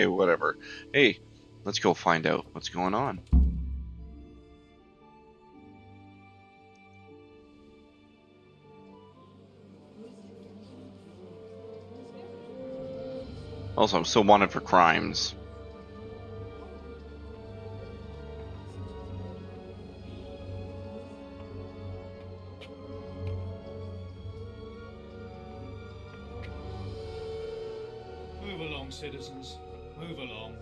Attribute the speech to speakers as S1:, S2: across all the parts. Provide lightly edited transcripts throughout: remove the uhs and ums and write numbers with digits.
S1: Hey, whatever. Hey, let's go find out what's going on. Also, I'm still wanted for crimes.
S2: Move along, citizens. Move along.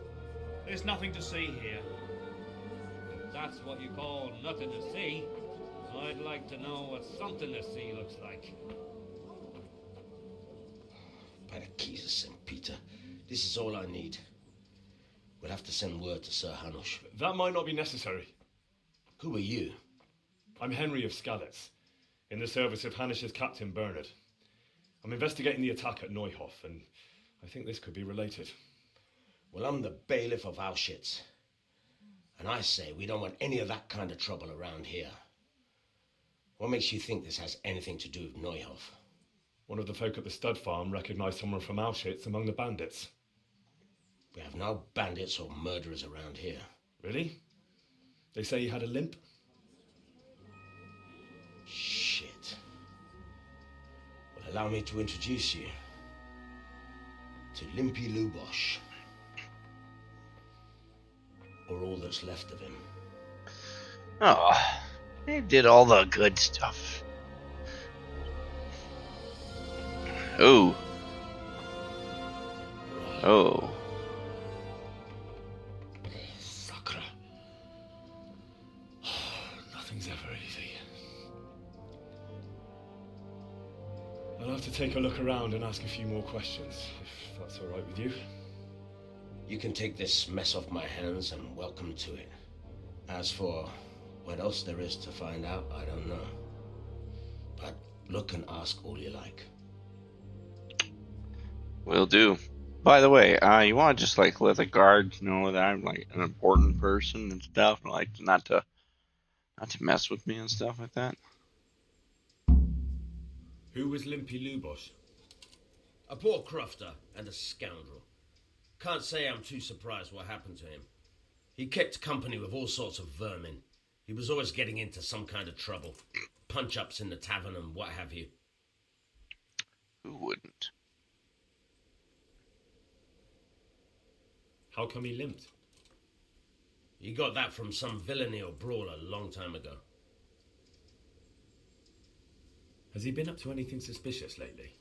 S2: There's nothing to see here.
S3: If that's what you call nothing to see, I'd like to know what something to see looks like.
S4: By the keys of St. Peter, this is all I need. We'll have to send word to Sir Hanush.
S5: That might not be necessary.
S4: Who are you?
S5: I'm Henry of Skalitz, in the service of Hanush's Captain Bernard. I'm investigating the attack at Neuhof, and I think this could be related.
S4: Well, I'm the bailiff of Auschwitz. And I say we don't want any of that kind of trouble around here. What makes you think this has anything to do with Neuhof?
S5: One of the folk at the stud farm recognized someone from Auschwitz among the bandits.
S4: We have no bandits or murderers around here.
S5: Really? They say he had a limp?
S4: Shit. Well, allow me to introduce you to Limpy Lubosh. Or all that's left of him.
S1: Oh, they did all the good stuff. Oh. Oh.
S5: Sakra. Nothing's ever easy. I'll have to take a look around and ask a few more questions, if that's all right with you.
S4: You can take this mess off my hands and welcome to it. As for what else there is to find out, I don't know. But look and ask all you like.
S1: Will do. By the way, you want to just like let the guards know that I'm like an important person and stuff, like not to mess with me and stuff like that.
S5: Who was Limpy Lubosh?
S4: A poor crofter and a scoundrel. Can't say I'm too surprised what happened to him. He kept company with all sorts of vermin. He was always getting into some kind of trouble. Punch-ups in the tavern and what have you.
S1: Who wouldn't?
S5: How come he limped?
S4: He got that from some villainy or brawl a long time ago.
S5: Has he been up to anything suspicious lately?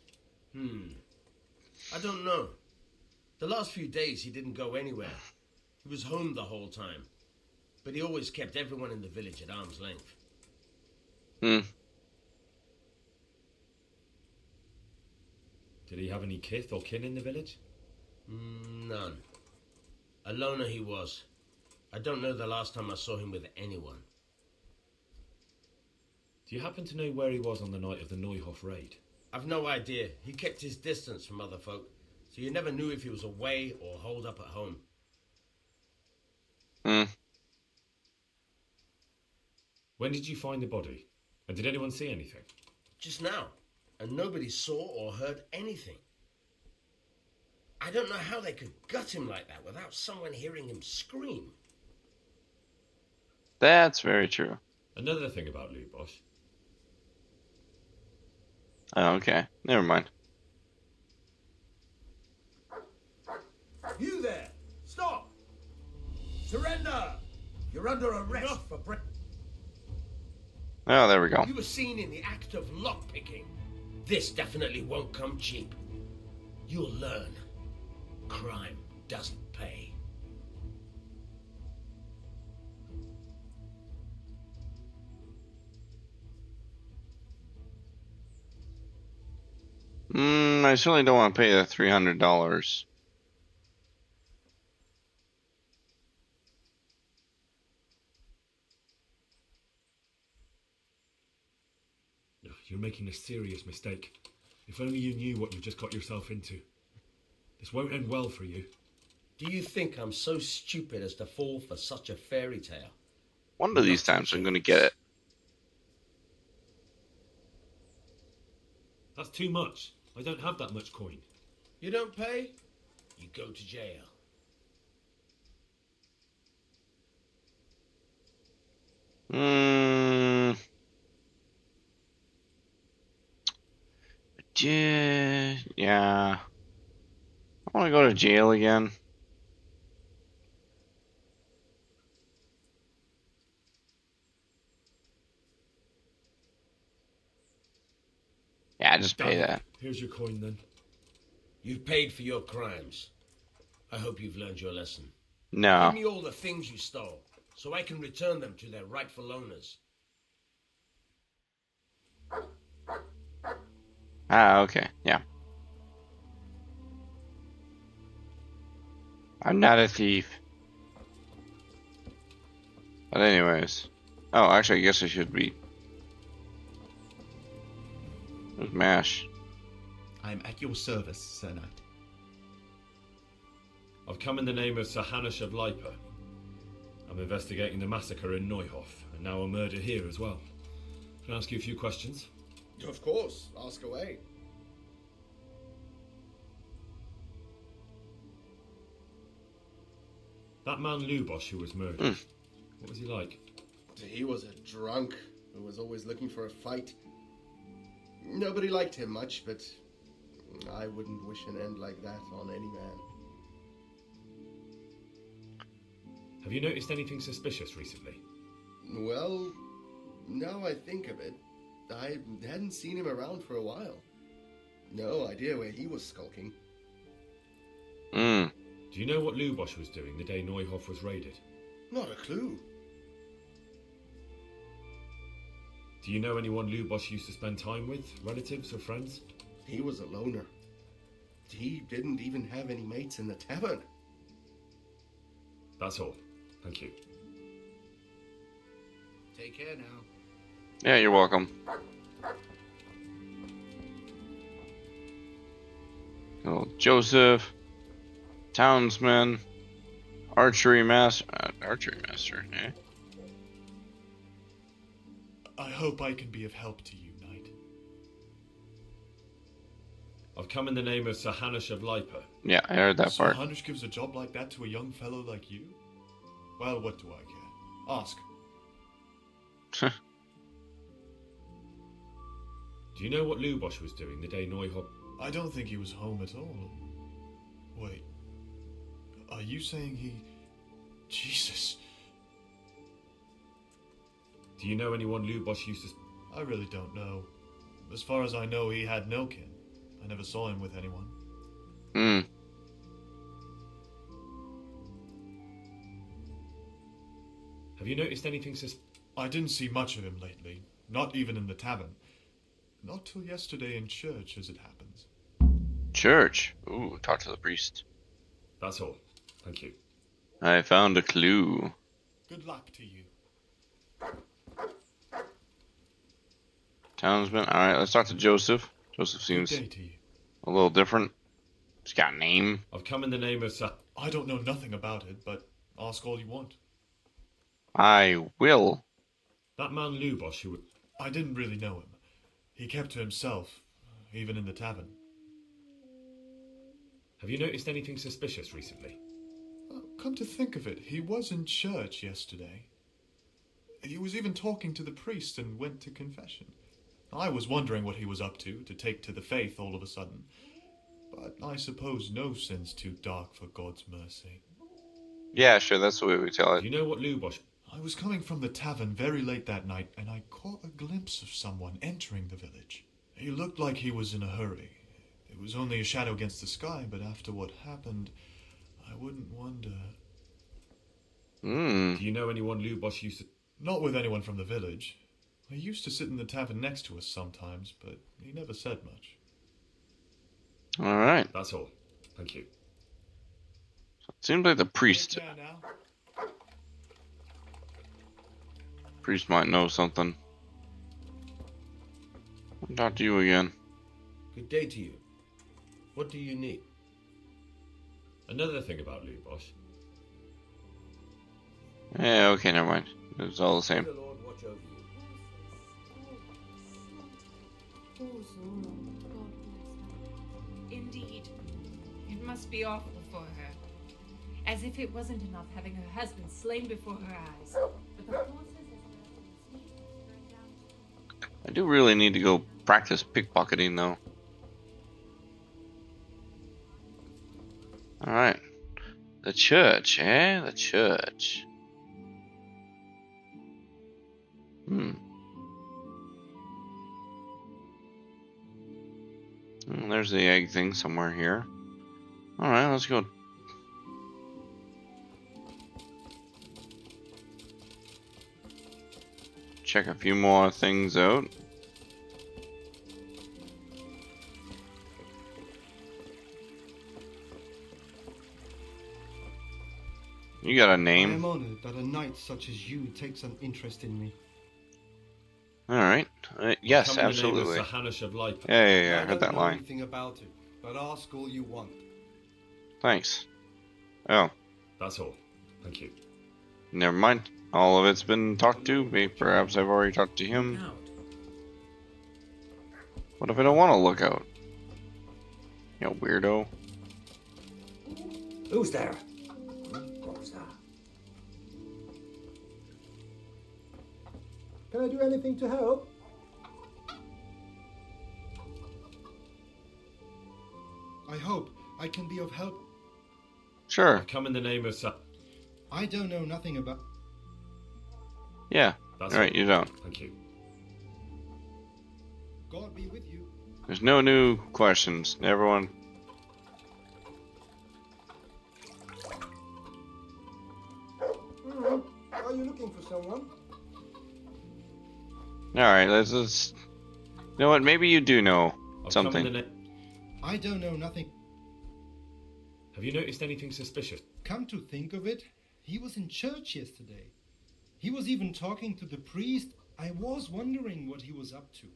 S4: I don't know. The last few days he didn't go anywhere. He was home the whole time. But he always kept everyone in the village at arm's length.
S1: Hmm.
S5: Did he have any kith or kin in the village?
S4: None. A loner he was. I don't know the last time I saw him with anyone.
S5: Do you happen to know where he was on the night of the Neuhof raid?
S4: I've no idea. He kept his distance from other folk, so you never knew if he was away or holed up at home.
S5: When did you find the body? And did anyone see anything?
S4: Just now. And nobody saw or heard anything. I don't know how they could gut him like that without someone hearing him scream.
S1: That's very true.
S5: Another thing about Lubosh.
S1: Oh, okay. Never mind.
S6: You there! Stop! Surrender! You're under arrest for
S1: Oh, there we go.
S4: You were seen in the act of lockpicking. This definitely won't come cheap. You'll learn. Crime doesn't pay.
S1: I certainly don't want to pay the $300.
S5: You're making a serious mistake. If only you knew what you've just got yourself into. This won't end well for you.
S4: Do you think I'm so stupid as to fall for such a fairy tale?
S1: One of these times I'm going to get it.
S5: That's too much. I don't have that much coin.
S4: You don't pay? You go to jail.
S1: Hmm. Yeah. I want to go to jail again. Yeah, just pay
S5: Damn it.
S1: that.
S5: Here's your coin then.
S4: You've paid for your crimes. I hope you've learned your lesson.
S1: No.
S4: Give me all the things you stole, so I can return them to their rightful owners.
S1: Ah, okay. Yeah. I'm not a thief. But anyways. Oh, actually, I guess I should be. There's MASH.
S7: I am at your service, Sir Knight.
S5: I've come in the name of Sir Hanush of Lipa. I'm investigating the massacre in Neuhof, and now a murder here as well. Can I ask you a few questions?
S7: Of course, ask away.
S5: That man Lubosh who was murdered, what was he like?
S7: He was a drunk who was always looking for a fight. Nobody liked him much, but I wouldn't wish an end like that on any man.
S5: Have you noticed anything suspicious recently?
S7: Well, now I think of it, I hadn't seen him around for a while. No idea where he was skulking.
S1: Hmm.
S5: Do you know what Lubosh was doing the day Neuhof was raided?
S7: Not a clue.
S5: Do you know anyone Lubosh used to spend time with, relatives or friends?
S7: He was a loner. He didn't even have any mates in the tavern.
S5: That's all. Thank you.
S6: Take care now.
S1: Yeah, you're welcome. Little Joseph, townsman, archery master, eh?
S8: I hope I can be of help to you, Knight.
S5: I've come in the name of Sir Hanush of Lipa.
S1: Yeah, I heard that
S8: Sir
S1: part.
S8: Hanush gives a job like that to a young fellow like you? Well, what do I care? Ask.
S5: Do you know what Lubosh was doing the day Neuhof...
S8: I don't think he was home at all. Wait. Are you saying he... Jesus.
S5: Do you know anyone Lubosh used to...
S8: I really don't know. As far as I know, he had no kin. I never saw him with anyone.
S1: Hmm.
S5: Have you noticed anything
S8: I didn't see much of him lately. Not even in the tavern. Not till yesterday in church, as it happens.
S1: Church. Ooh, talk to the priest.
S5: That's all. Thank you.
S1: I found a clue.
S8: Good luck to you.
S1: Townsman. Alright, let's talk to Joseph. Joseph
S8: Good
S1: seems
S8: day to you.
S1: a little different. He's got a name.
S5: I've come in the name of Sir...
S8: I don't know nothing about it, but ask all you want.
S1: I will.
S5: That man Lubosh who...
S8: I didn't really know him. He kept to himself, even in the tavern.
S5: Have you noticed anything suspicious recently?
S8: Come to think of it, he was in church yesterday. He was even talking to the priest and went to confession. I was wondering what he was up to take to the faith all of a sudden. But I suppose no sin's too dark for God's mercy.
S1: Yeah, sure, that's the way we tell
S5: Do
S1: it.
S5: you know what Lubosh...
S8: I was coming from the tavern very late that night, and I caught a glimpse of someone entering the village. He looked like he was in a hurry. It was only a shadow against the sky, but after what happened, I wouldn't wonder...
S1: Hmm.
S5: Do you know anyone Lubosh used to...
S8: Not with anyone from the village. He used to sit in the tavern next to us sometimes, but he never said much.
S1: Alright.
S5: That's all. Thank you.
S1: Seems like the priest.
S8: Take care now.
S1: Priest might know something. I'll talk to you again.
S4: Good day to you. What do you need?
S5: Another thing about Lubosh.
S1: Yeah, okay, never mind. It's all the same.
S4: May the Lord watch over you.
S9: Indeed. It must be awful for her. As if it wasn't enough having her husband slain before her eyes. But the forces
S1: I do really need to go practice pickpocketing, though. Alright. The church, eh? The church. There's the egg thing somewhere here. Alright, let's go. Check a few more things out. You got a
S10: I am
S1: name?
S10: honored that a knight such as you takes an interest in me.
S1: Alright. Yes,
S5: Come in the
S1: absolutely.
S5: name of Sir Hanush of Lipe.
S1: Yeah, I
S10: I
S1: heard
S10: don't
S1: that
S10: know
S1: line.
S10: anything about it, but ask all you want.
S1: Thanks. Oh,
S5: That's all. Thank you.
S1: never mind. All of it's been talked to. Maybe perhaps I've already talked to him. What if I don't want to look out? You weirdo.
S6: Who's there? What was that?
S11: Can I do anything to help?
S10: I hope I can be of help.
S1: Sure.
S5: I've come in the name of Sir...
S10: I don't know nothing about...
S1: Yeah.
S5: That's
S1: Alright,
S5: all.
S1: you don't.
S5: Thank you.
S10: God be with you.
S1: There's no new questions. Everyone.
S11: Are you looking for someone?
S1: Alright, let's just. You know what? Maybe you do know
S5: I've
S1: something.
S5: Come in the
S10: I don't know nothing.
S5: Have you noticed anything suspicious?
S10: Come to think of it, he was in church yesterday. He was even talking to the priest. I was wondering what he was up to.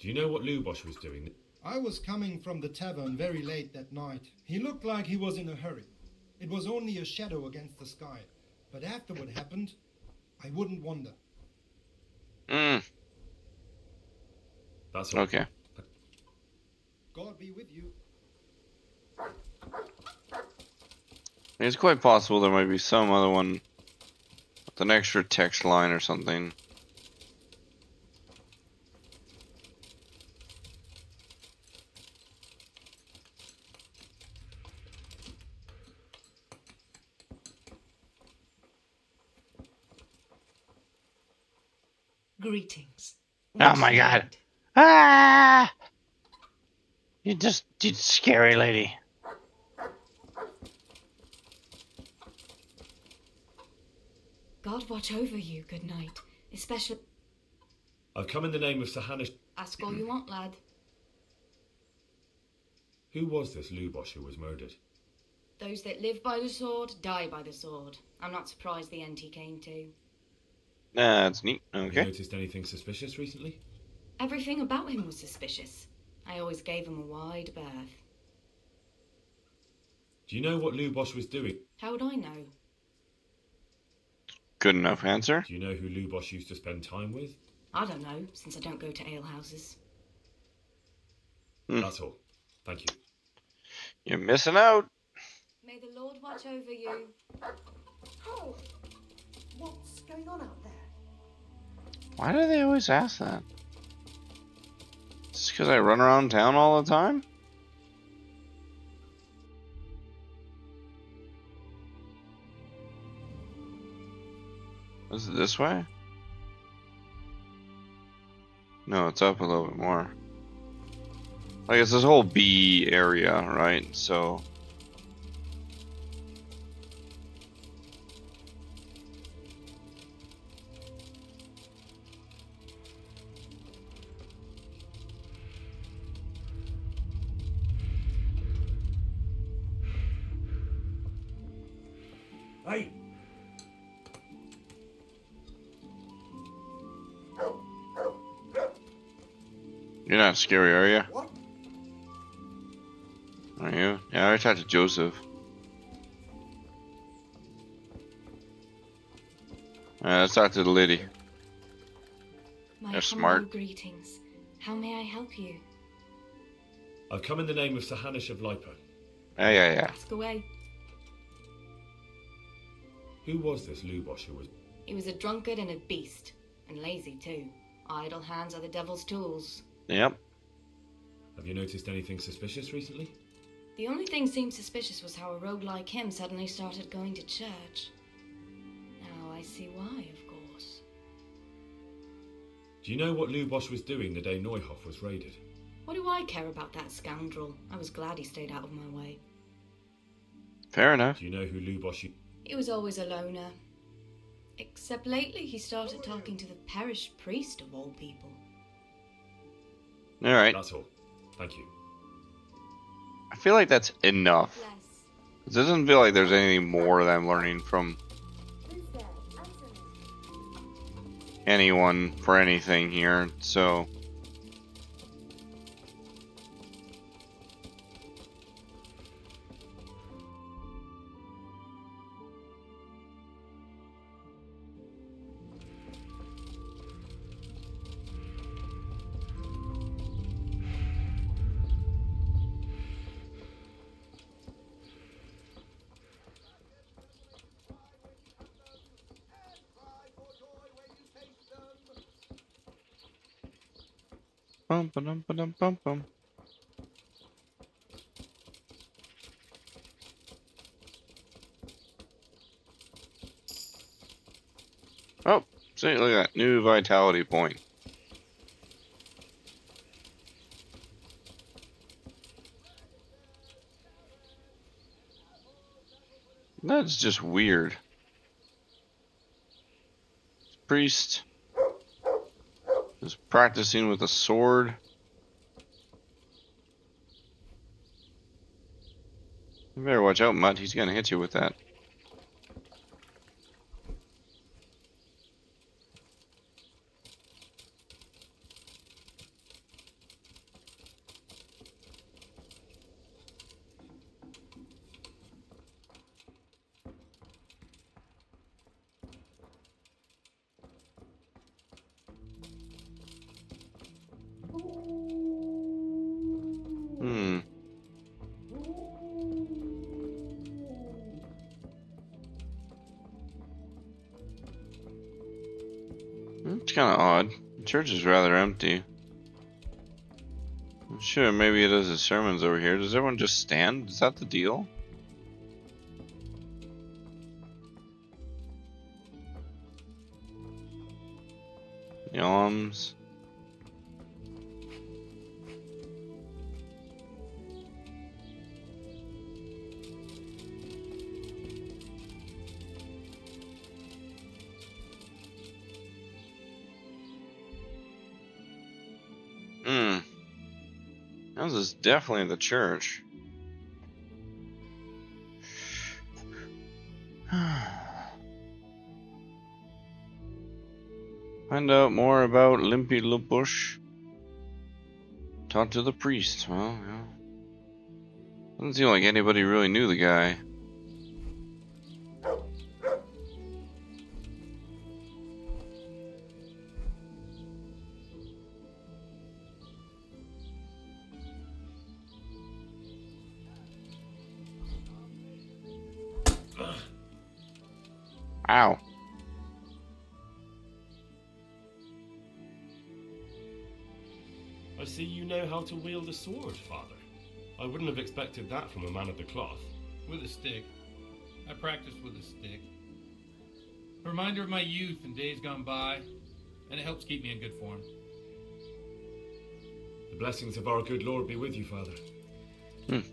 S5: Do you know what Lubosh was doing?
S10: I was coming from the tavern very late that night. He looked like he was in a hurry. It was only a shadow against the sky. But after what happened, I wouldn't wonder.
S5: That's all.
S1: Okay.
S10: God be with you.
S1: It's quite possible there might be some other one with an extra text line or something.
S9: Greetings.
S1: Oh my god. Ah! You scary lady.
S9: God watch over you, good night. Especially.
S5: I've come in the name of Sir Hanush.
S9: Ask all you want, lad.
S5: Who was this Lubosh who was murdered?
S9: Those that live by the sword die by the sword. I'm not surprised the end he came to.
S1: That's neat.
S5: Have you
S1: Okay.
S5: noticed anything suspicious recently?
S9: Everything about him was suspicious. I always gave him a wide berth.
S5: Do you know what Lubosh was doing?
S9: How would I know?
S1: Good enough answer.
S5: Do you know who Lubosh used to spend time with?
S9: I don't know, since I don't go to alehouses.
S5: That's all. Thank you.
S1: You're missing out.
S9: May the Lord watch over you.
S11: Oh, what's going on out there?
S1: Why do they always ask that? Just because I run around town all the time? Is it this way? No, it's up a little bit more. I guess this whole B area, right? So.
S6: Hey!
S1: You're not scary, are you?
S11: What?
S1: Are you? Yeah, I talked to Joseph. Let's talk to the lady.
S9: My
S1: They're
S9: humble
S1: smart.
S9: greetings. How may I help you?
S5: I've come in the name of Sir Hanush of Lipe.
S1: Yeah.
S9: Ask away.
S5: Who was this Lubosh who was...
S9: He was a drunkard and a beast. And lazy, too. Idle hands are the devil's tools.
S1: Yep.
S5: Have you noticed anything suspicious recently?
S9: The only thing seemed suspicious was how a rogue like him suddenly started going to church. Now I see why, of course.
S5: Do you know what Lubosch was doing the day Neuhoff was raided?
S9: What do I care about that scoundrel? I was glad he stayed out of my way.
S1: Fair enough.
S5: Do you know who Lubosch...
S9: He was always a loner. Except lately he started talking to the parish priest of all people.
S1: Alright.
S5: That's all. Thank you.
S1: I feel like that's enough. It doesn't feel like there's anything more that I'm learning from anyone for anything here, so... Bum, ba-dum, ba-dum, bum, bum. Oh, see, look at that. New vitality point. That's just weird. Priest is practicing with a sword. You better watch out, Mutt. He's gonna hit you with that. It's kind of odd. The church is rather empty. Sure, maybe he does his sermons over here. Does everyone just stand? Is that the deal? Yawns. This is definitely the church. Find out more about Limpy Lubush. Talk to the priest. Well, yeah. Doesn't seem like anybody really knew the guy. Ow.
S5: I see you know how to wield a sword, Father. I wouldn't have expected that from a man of the cloth.
S12: With a stick. I practice with a stick. A reminder of my youth and days gone by, and it helps keep me in good form.
S5: The blessings of our good Lord be with you, Father.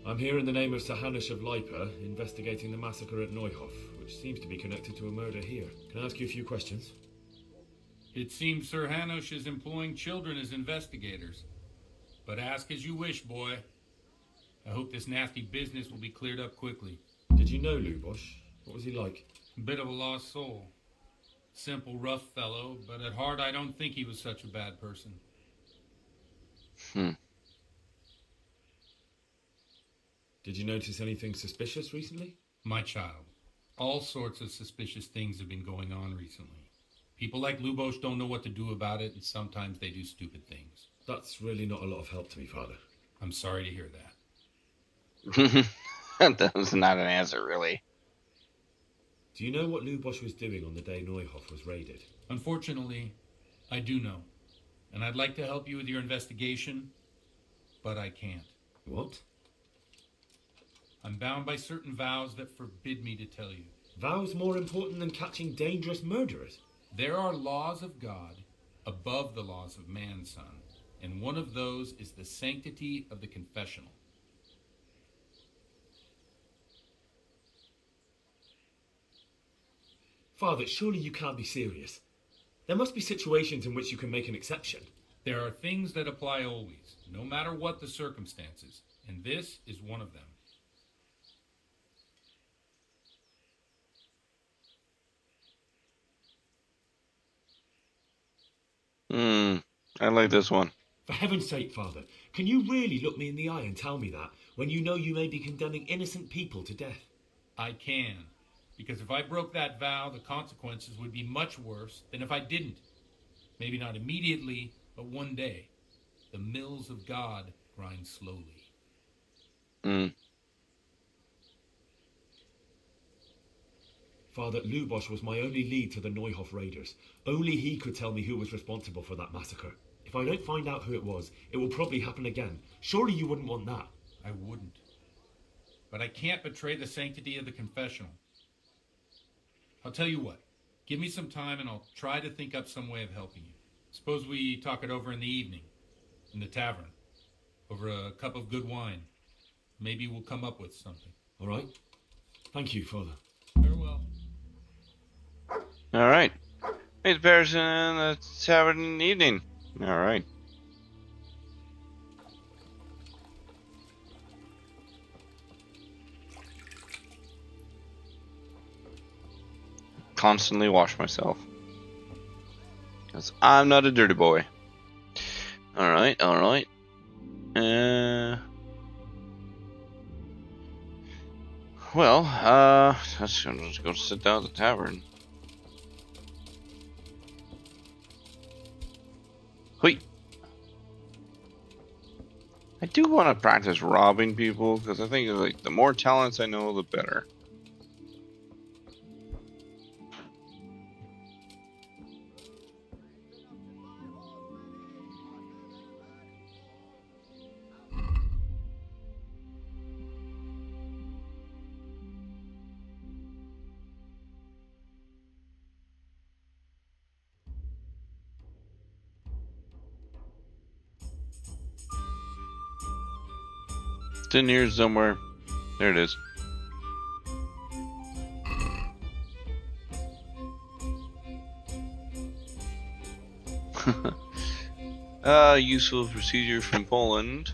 S5: I'm here in the name of Sir Hanush of Lipa, investigating the massacre at Neuhoff, which seems to be connected to a murder here. Can I ask you a few questions?
S12: It seems Sir Hanush is employing children as investigators. But ask as you wish, boy. I hope this nasty business will be cleared up quickly.
S5: Did you know Lubosch? What was he like?
S12: A bit of a lost soul. Simple, rough fellow, but at heart I don't think he was such a bad person.
S5: Did you notice anything suspicious recently?
S12: My child, all sorts of suspicious things have been going on recently. People like Lubosch don't know what to do about it, and sometimes they do stupid things.
S5: That's really not a lot of help to me, Father.
S12: I'm sorry to hear that.
S1: That was not an answer, really.
S5: Do you know what Lubosch was doing on the day Neuhoff was raided?
S12: Unfortunately, I do know. And I'd like to help you with your investigation, but I can't.
S5: What?
S12: I'm bound by certain vows that forbid me to tell you.
S5: Vows more important than catching dangerous murderers?
S12: There are laws of God above the laws of man, son, and one of those is the sanctity of the confessional.
S5: Father, surely you can't be serious. There must be situations in which you can make an exception.
S12: There are things that apply always, no matter what the circumstances, and this is one of them.
S1: I like this one.
S5: For heaven's sake, Father, can you really look me in the eye and tell me that when you know you may be condemning innocent people to death?
S12: I can, because if I broke that vow, the consequences would be much worse than if I didn't. Maybe not immediately, but one day. The mills of God grind slowly.
S5: Father, Lubosch was my only lead to the Neuhof raiders. Only he could tell me who was responsible for that massacre. If I don't find out who it was, it will probably happen again. Surely you wouldn't want that.
S12: I wouldn't. But I can't betray the sanctity of the confessional. I'll tell you what. Give me some time and I'll try to think up some way of helping you. Suppose we talk it over in the evening, in the tavern, over a cup of good wine. Maybe we'll come up with something.
S5: All right. Thank you, Father.
S12: Farewell.
S1: All right. Meet the person in the tavern in the evening. All right. Constantly wash myself. Because I'm not a dirty boy. Alright, alright. Well, I'm just go sit down at the tavern. Hui! I do want to practice robbing people, because I think like the more talents I know, the better. It's in here somewhere. There it is. Useful procedure from Poland,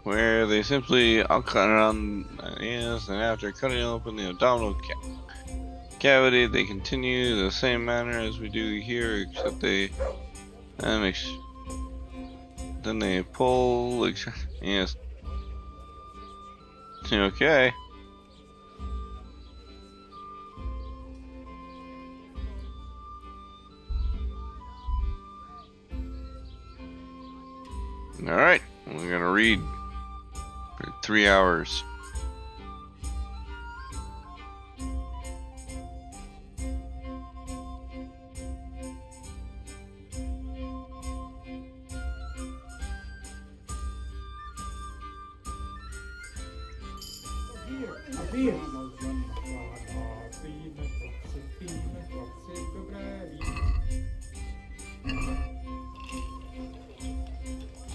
S1: where they simply cut around yes, and after cutting open the abdominal cavity, they continue the same manner as we do here, except they then they pull. Yes. Okay. Alright, we're gonna read for 3 hours.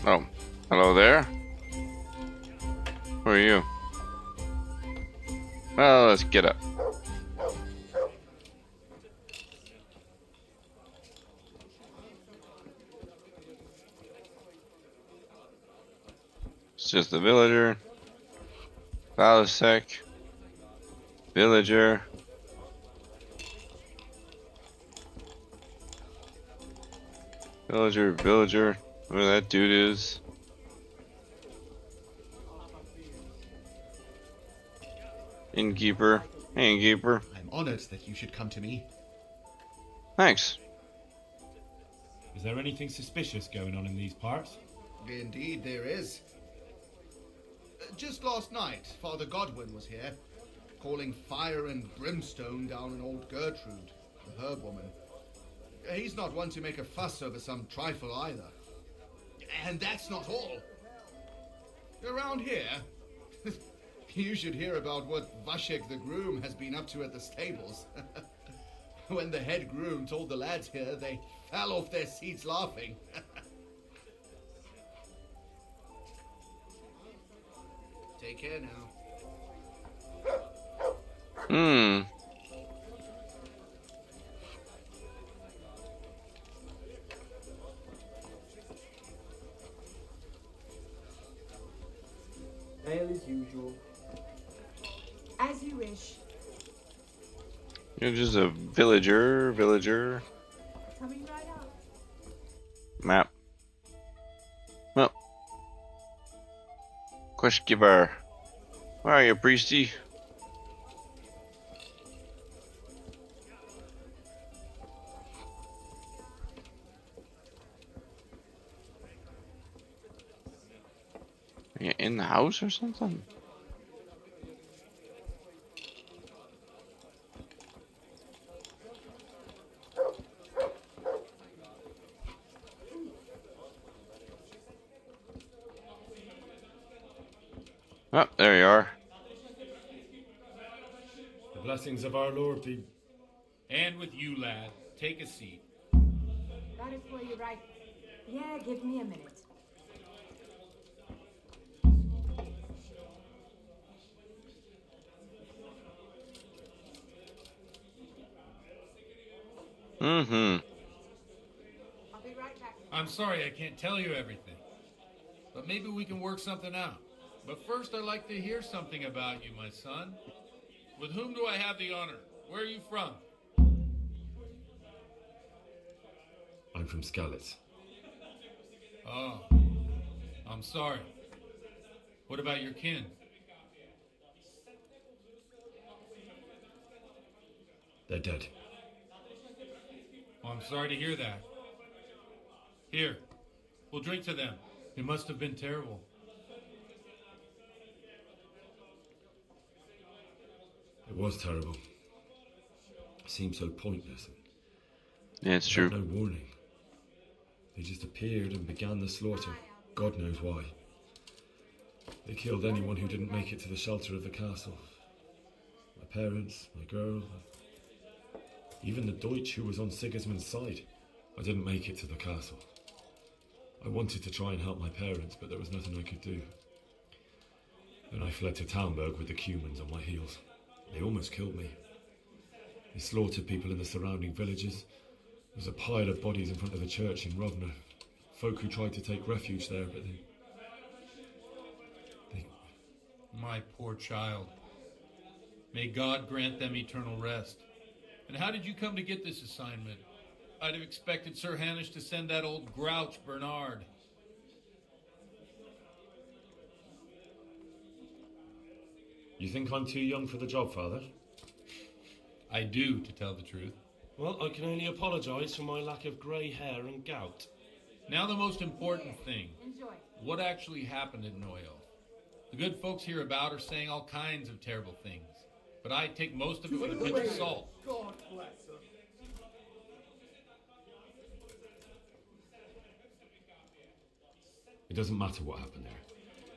S1: Oh, hello there. Who are you? Well, let's get up. It's just the villager. Balasek. Villager. Villager. Where that dude is. Innkeeper. Hey, innkeeper.
S8: I'm honored that you should come to me.
S1: Thanks.
S5: Is there anything suspicious going on in these parts?
S8: Indeed, there is. Just last night, Father Godwin was here, calling fire and brimstone down on old Gertrude, the herb woman.
S6: He's not one to make a fuss over some trifle either. And that's not all. Around here, you should hear about what Vashek the groom has been up to at the stables. When the head groom told the lads here, they fell off their seats laughing. Take care now.
S1: Hmm.
S13: Ale as usual.
S11: As you wish.
S1: You're just a villager.
S11: Coming right up.
S1: Map. Well. Question giver. Where are you, priesty? Are you in the house or something? Oh, there you are.
S5: The blessings of our Lord be...
S12: And with you, lad. Take a seat.
S11: That is for you, right? Yeah, give me a minute.
S1: Mm-hmm.
S11: I'll be right back.
S12: I'm sorry I can't tell you everything. But maybe we can work something out. But first I'd like to hear something about you, my son. With whom do I have the honor? Where are you from?
S5: I'm from Skalitz.
S12: Oh, I'm sorry. What about your kin?
S5: They're dead.
S12: Oh, I'm sorry to hear that. Here, we'll drink to them. It must have been terrible.
S5: It was terrible. It seemed so pointless.
S1: Yeah, it's true.
S5: No warning. They just appeared and began the slaughter. God knows why. They killed anyone who didn't make it to the shelter of the castle. My parents, my girl, even the Deutsch who was on Sigismund's side. I didn't make it to the castle. I wanted to try and help my parents, but there was nothing I could do. Then I fled to Talmberg with the Cumans on my heels. They almost killed me. They slaughtered people in the surrounding villages. There was a pile of bodies in front of the church in Rovno. Folk who tried to take refuge there, but they...
S12: My poor child. May God grant them eternal rest. And how did you come to get this assignment? I'd have expected Sir Hanish to send that old grouch, Bernard.
S5: You think I'm too young for the job, Father?
S12: I do, to tell the truth.
S14: Well, I can only apologise for my lack of grey hair and gout.
S12: Now the most important thing.
S11: Enjoy.
S12: What actually happened at Noyel? The good folks hereabout are saying all kinds of terrible things. But I take most of it with a pinch of salt.
S6: God bless her.
S5: It doesn't matter what happened there.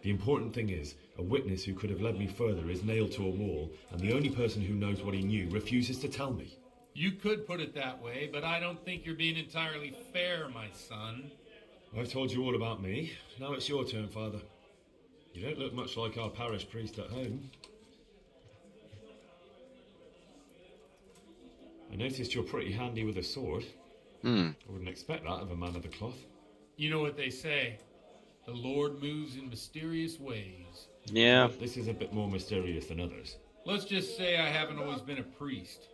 S5: The important thing is, a witness who could have led me further is nailed to a wall, and the only person who knows what he knew refuses to tell me.
S12: You could put it that way, but I don't think you're being entirely fair, my son.
S5: I've told you all about me. Now it's your turn, Father. You don't look much like our parish priest at home. I noticed you're pretty handy with a sword. I wouldn't expect that of a man of the cloth.
S12: You know what they say. The Lord moves in mysterious ways.
S1: Yeah.
S5: But this is a bit more mysterious than others.
S12: Let's just say I haven't always been a priest.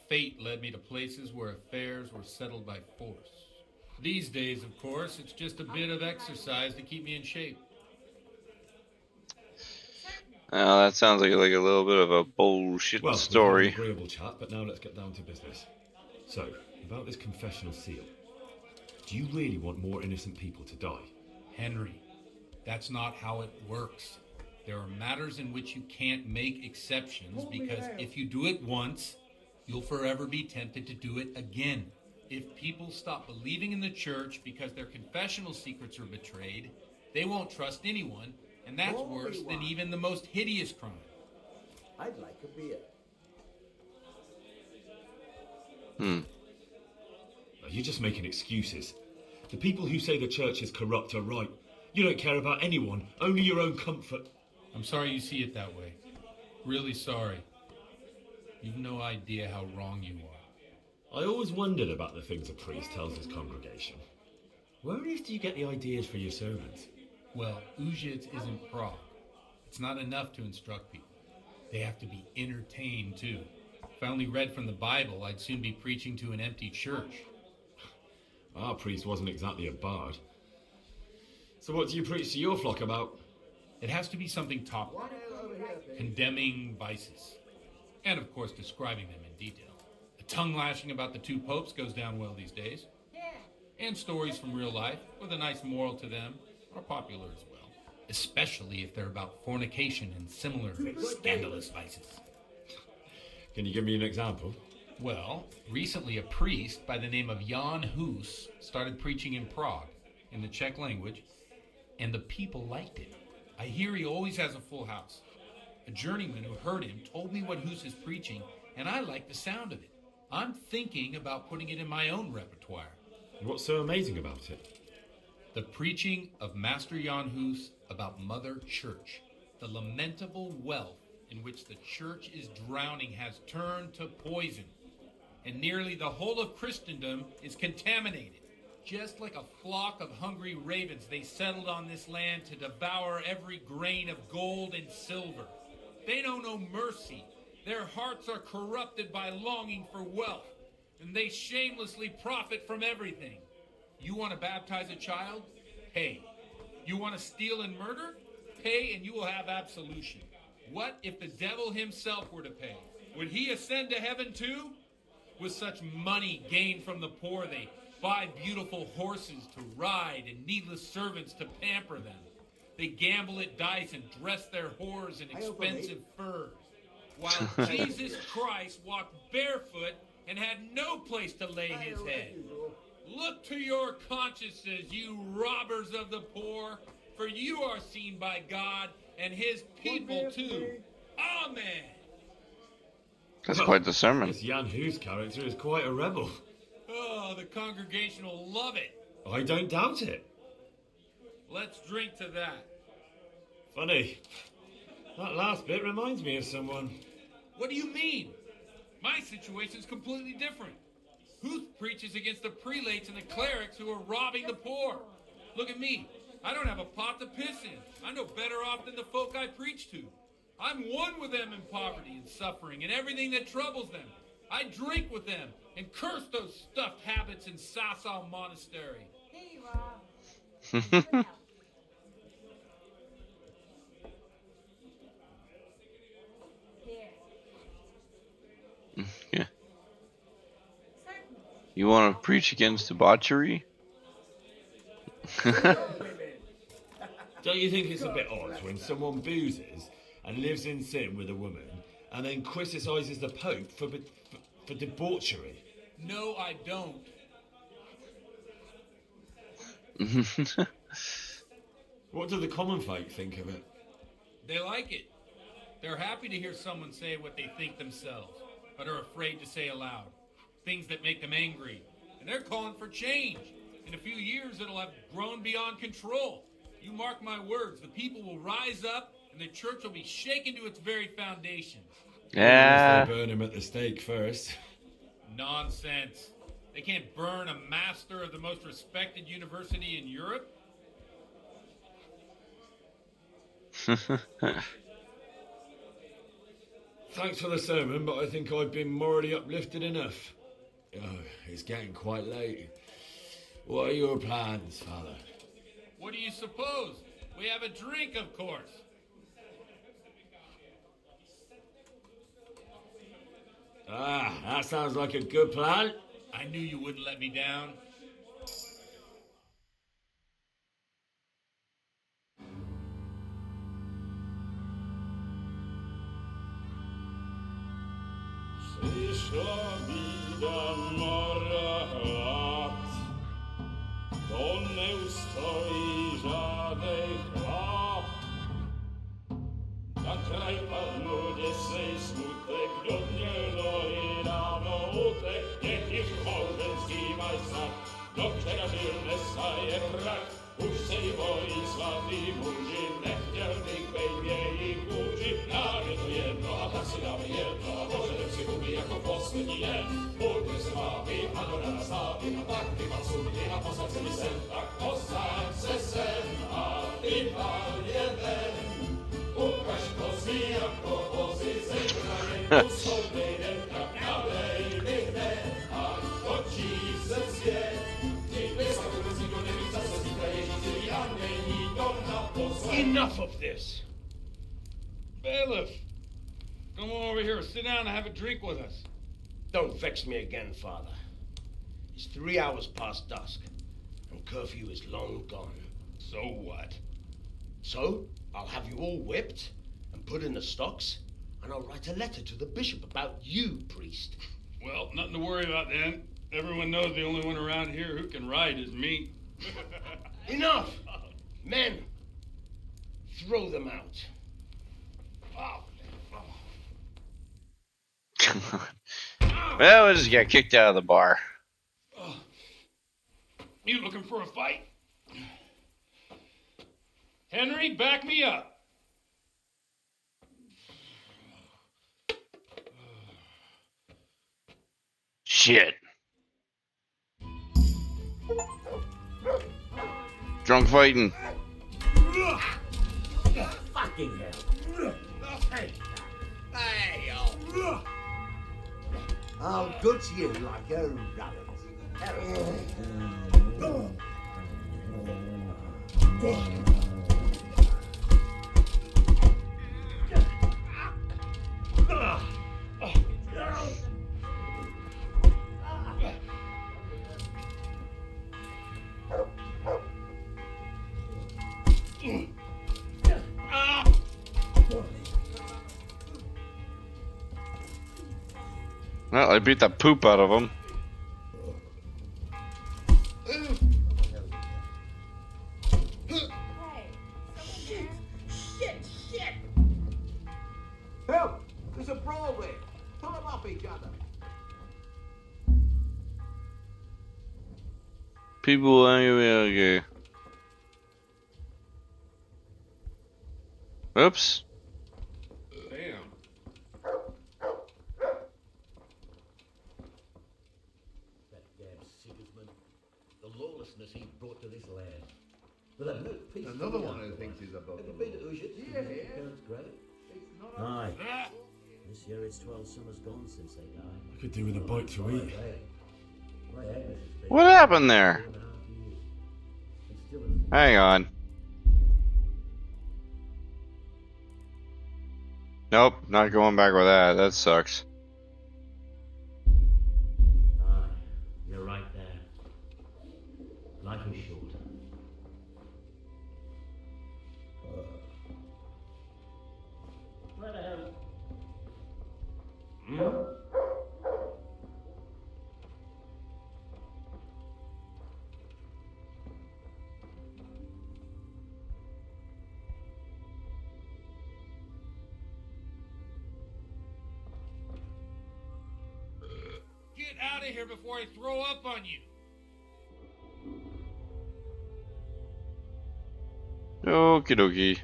S12: Fate led me to places where affairs were settled by force. These days, of course, it's just a bit of exercise to keep me in shape.
S1: That sounds like a little bit of a bullshit story.
S5: We've had an agreeable chat, but now let's get down to business. So, about this confessional seal. Do you really want more innocent people to die?
S12: Henry, that's not how it works. There are matters in which you can't make exceptions because if you do it once, you'll forever be tempted to do it again. If people stop believing in the church because their confessional secrets are betrayed, they won't trust anyone, and that's worse than even the most hideous crime.
S15: I'd like a beer.
S5: You're just making excuses. The people who say the church is corrupt are right. You don't care about anyone, only your own comfort.
S12: I'm sorry you see it that way. Really sorry. You've no idea how wrong you are.
S5: I always wondered about the things a priest tells his congregation. Where on earth do you get the ideas for your sermons?
S12: Well, Ujits isn't Prague. It's not enough to instruct people. They have to be entertained, too. If I only read from the Bible, I'd soon be preaching to an empty church.
S5: Our priest wasn't exactly a bard. So what do you preach to your flock about?
S12: It has to be something topical, condemning vices, and of course describing them in detail. A tongue lashing about the two popes goes down well these days. And stories from real life, with a nice moral to them, are popular as well. Especially if they're about fornication and similar scandalous vices.
S5: Can you give me an example?
S12: Well, recently a priest by the name of Jan Hus started preaching in Prague, in the Czech language, and the people liked it. I hear he always has a full house. A journeyman who heard him told me what Hus is preaching, and I like the sound of it. I'm thinking about putting it in my own repertoire.
S5: What's so amazing about it?
S12: The preaching of Master Jan Hus about Mother Church. The lamentable wealth in which the church is drowning has turned to poison, and nearly the whole of Christendom is contaminated. Just like a flock of hungry ravens, they settled on this land to devour every grain of gold and silver. They know no mercy. Their hearts are corrupted by longing for wealth, and they shamelessly profit from everything. You want to baptize a child? Pay. You want to steal and murder? Pay and you will have absolution. What if the devil himself were to pay? Would he ascend to heaven too? With such money gained from the poor, they buy beautiful horses to ride and needless servants to pamper them. They gamble at dice and dress their whores in expensive furs. While Jesus Christ walked barefoot and had no place to lay his head. Look to your consciences, you robbers of the poor, for you are seen by God and his people too. Amen.
S1: That's quite the sermon.
S5: This Jan Hus character is quite a rebel.
S12: Oh, the congregation will love it.
S5: I don't doubt it.
S12: Let's drink to that.
S5: Funny. That last bit reminds me of someone.
S12: What do you mean? My situation's completely different. Huth preaches against the prelates and the clerics who are robbing the poor. Look at me. I don't have a pot to piss in. I'm no better off than the folk I preach to. I'm one with them in poverty and suffering and everything that troubles them. I drink with them and curse those stuffed habits in Sasau Monastery.
S11: Here you are.
S1: Yeah. You want to preach against debauchery?
S5: Don't you think it's a bit odd when someone boozes and lives in sin with a woman and then criticises the Pope for debauchery?
S12: No, I don't.
S5: What do the common folk think of it?
S12: They like it. They're happy to hear someone say what they think themselves, but are afraid to say aloud. Things that make them angry. And they're calling for change. In a few years, it'll have grown beyond control. You mark my words, the people will rise up and the church will be shaken to its very foundations.
S5: Yeah. They burn him at the stake first.
S12: Nonsense. They can't burn a master of the most respected university in Europe.
S5: Thanks for the sermon, but I think I've been morally uplifted enough. Oh, it's getting quite late. What are your plans, Father?
S12: What do you suppose? We have a drink, of course.
S5: Ah, that sounds like a good plan.
S12: I knew you wouldn't let me down.
S16: Sisha vida mara To nie ustoi żadnej chwał. Na kraj padł niesej smutek, godnielo i rano utek, niech już małżeński maj znak, do przerażylne staje krak. Uczcej woi sławy murzy, nechcielnych bejmie i kurzy. Nawie to jedno, a tak synawy jedno, a Boże ten psychuby jako posledni jen. Burdy sławy, a do rana stawy, a tak ty pan surnie, a posad se sen, tak posad se sen, a ty pan jeden. Ukaż kozy, jako wozy, zegraje usłowny ręka, miałej wygnę, a to ci se zwie.
S2: Enough of this! Bailiff! Come on over here, sit down and have a drink with us.
S4: Don't vex me again, Father. It's 3 hours past dusk, and curfew is long gone.
S2: So what?
S4: So, I'll have you all whipped and put in the stocks, and I'll write a letter to the bishop about you, priest.
S2: Well, nothing to worry about then. Everyone knows the only one around here who can ride is me.
S4: Enough! Men, throw them out.
S1: Well, we'll just get kicked out of the bar.
S2: You looking for a fight? Henry, back me up.
S1: Shit. Drunk fighting.
S15: Fucking hell. Hey. Hey, I'll gut you like a rabbit.
S1: Well, I beat the poop out of him.
S15: Shit! Help! There's a brawl there. Pull them off each other.
S1: People anyway, okay. Oops.
S2: Damn.
S15: That damn Sigismund. The lawlessness he brought to this land. But I've no peace.
S6: Another one who thinks he's above
S15: Have
S6: the
S15: you been to
S6: law.
S15: Ushit?
S6: Yeah.
S15: Parents' grave? Aye. This year it's 12 summers gone since they died.
S5: I could do with a bite to eat.
S15: My Agnes has been
S1: What happened there?
S15: 2.5 years. And still
S1: Hang on. Nope, not going back with that. That sucks.
S15: Aye, you're right there. Life is short. Where the hell?
S3: Get out of here before I throw up on you.
S1: Okie dokie.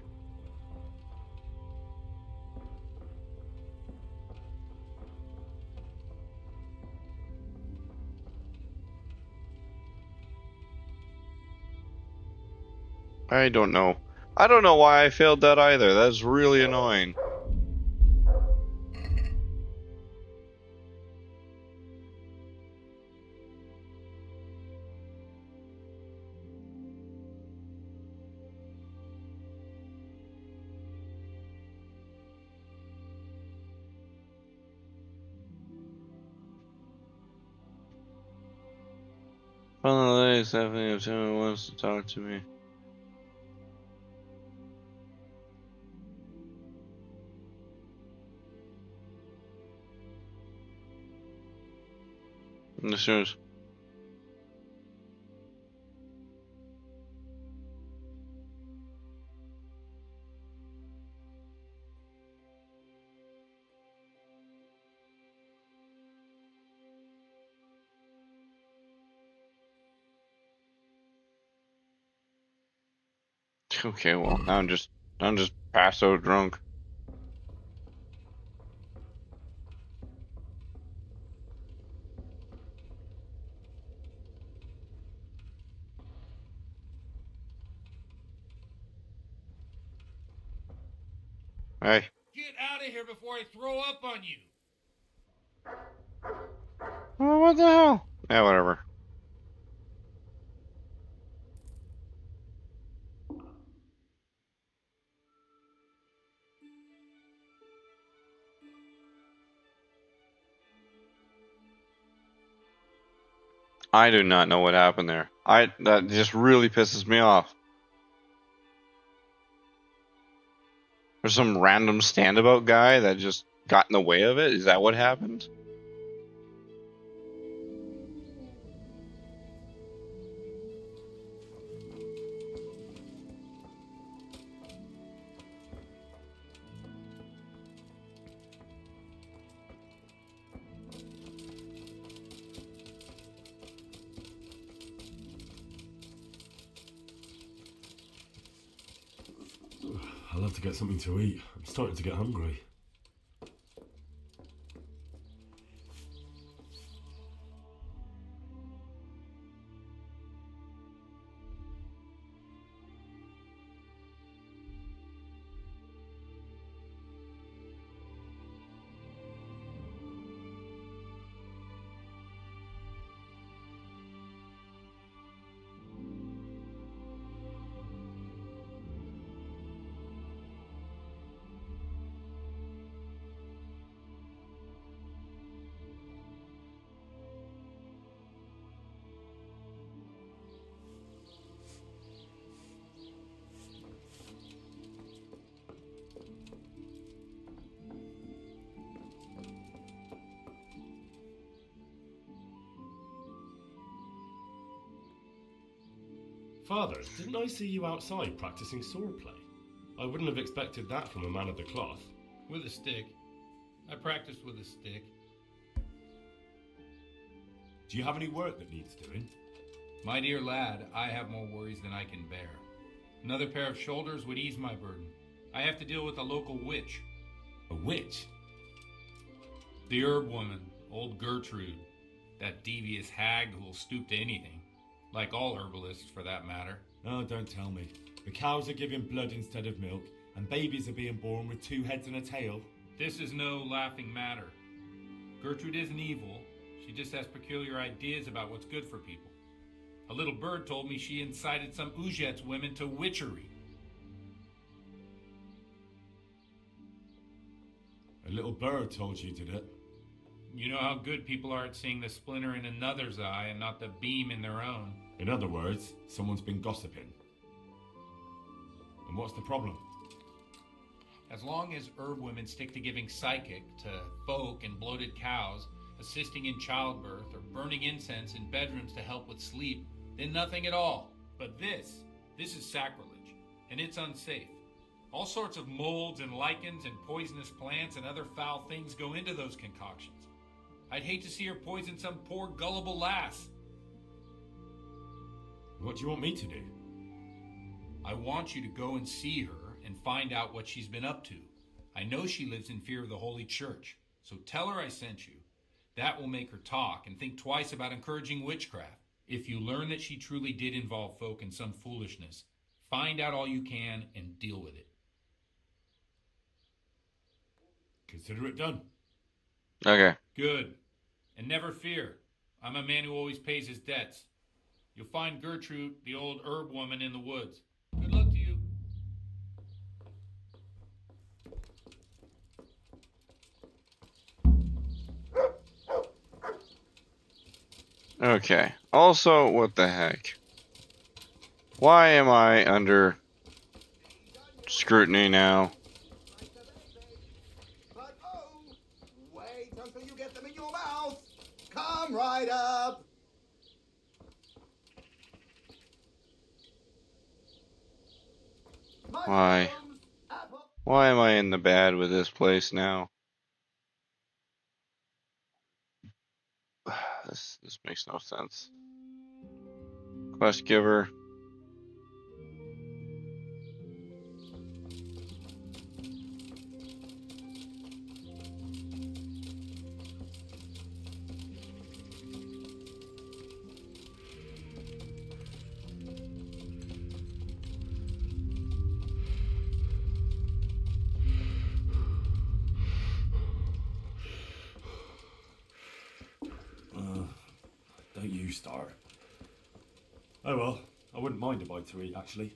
S1: I don't know. I don't know why I failed that either. That's really annoying. Finally, Stephanie if someone wants to talk to me. Listeners. Okay, well, now I'm just passed out drunk. Hey.
S3: Get out of here before I throw up on you.
S1: Oh, what the hell? Yeah, whatever. I do not know what happened there. That just really pisses me off. There's some random standabout guy that just got in the way of it. Is that what happened?
S5: I'll have to get something to eat. I'm starting to get hungry. Father, didn't I see you outside practicing swordplay? I wouldn't have expected that from a man of the cloth.
S12: With a stick. I practiced with a stick.
S5: Do you have any work that needs doing?
S12: My dear lad, I have more worries than I can bear. Another pair of shoulders would ease my burden. I have to deal with a local witch.
S5: A witch?
S12: The herb woman, old Gertrude. That devious hag who'll stoop to anything. Like all herbalists, for that matter.
S5: Oh, don't tell me. The cows are giving blood instead of milk, and babies are being born with 2 heads and a tail.
S12: This is no laughing matter. Gertrude isn't evil. She just has peculiar ideas about what's good for people. A little bird told me she incited some Ujet's women to witchery.
S5: A little bird told you, did it?
S12: You know how good people are at seeing the splinter in another's eye and not the beam in their own.
S5: In other words, someone's been gossiping. And what's the problem?
S12: As long as herb women stick to giving psychic to folk and bloated cows, assisting in childbirth, or burning incense in bedrooms to help with sleep, then nothing at all. But this is sacrilege, and it's unsafe. All sorts of molds and lichens and poisonous plants and other foul things go into those concoctions. I'd hate to see her poison some poor gullible lass.
S5: What do you want me to do?
S12: I want you to go and see her and find out what she's been up to. I know she lives in fear of the Holy Church, so tell her I sent you. That will make her talk and think twice about encouraging witchcraft. If you learn that she truly did involve folk in some foolishness, find out all you can and deal with it.
S5: Consider it done.
S1: Okay.
S12: Good. And never fear. I'm a man who always pays his debts. You'll find Gertrude, the old herb woman, in the woods. Good luck to you.
S1: Okay. Also, what the heck? Why am I under scrutiny now?
S6: Wait until you get them in your mouth. Come right up.
S1: Why? Why am I in the bad with this place now? This makes no sense. Quest giver.
S5: you, Star. Oh well, I wouldn't mind a bite to eat, actually.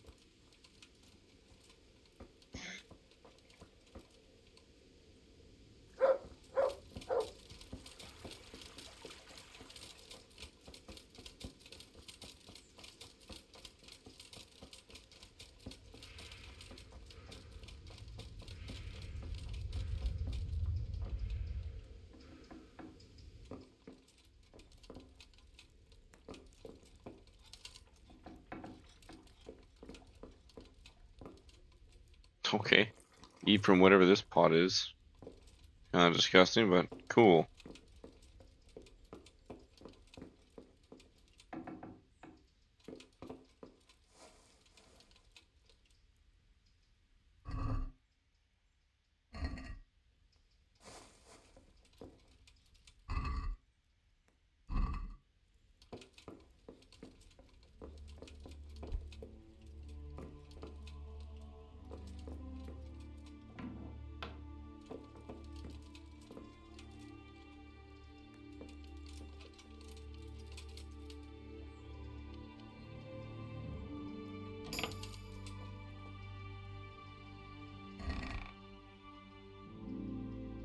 S1: Okay. Eat from whatever this pot is. Kind of disgusting, but cool.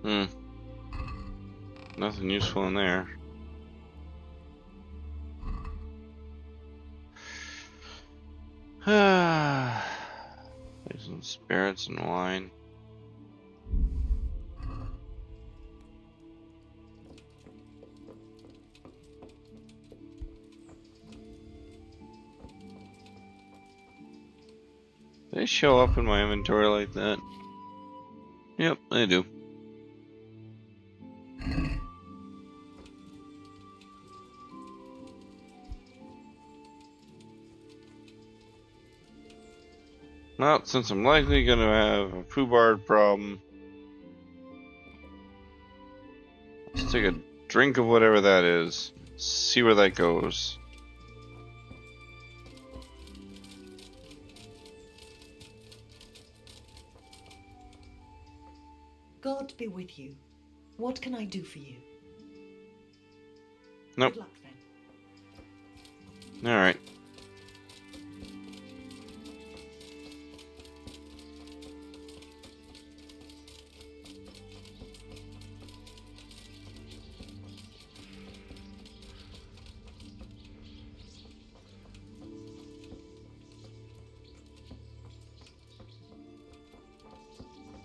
S1: Hmm. Nothing useful in there. There's some spirits and wine. They show up in my inventory like that. Yep, they do. Well, since I'm likely gonna have a foobarred problem, let's take a drink of whatever that is. See where that goes.
S11: God be with you. What can I do for you?
S1: Nope.
S11: Good luck then.
S1: Alright.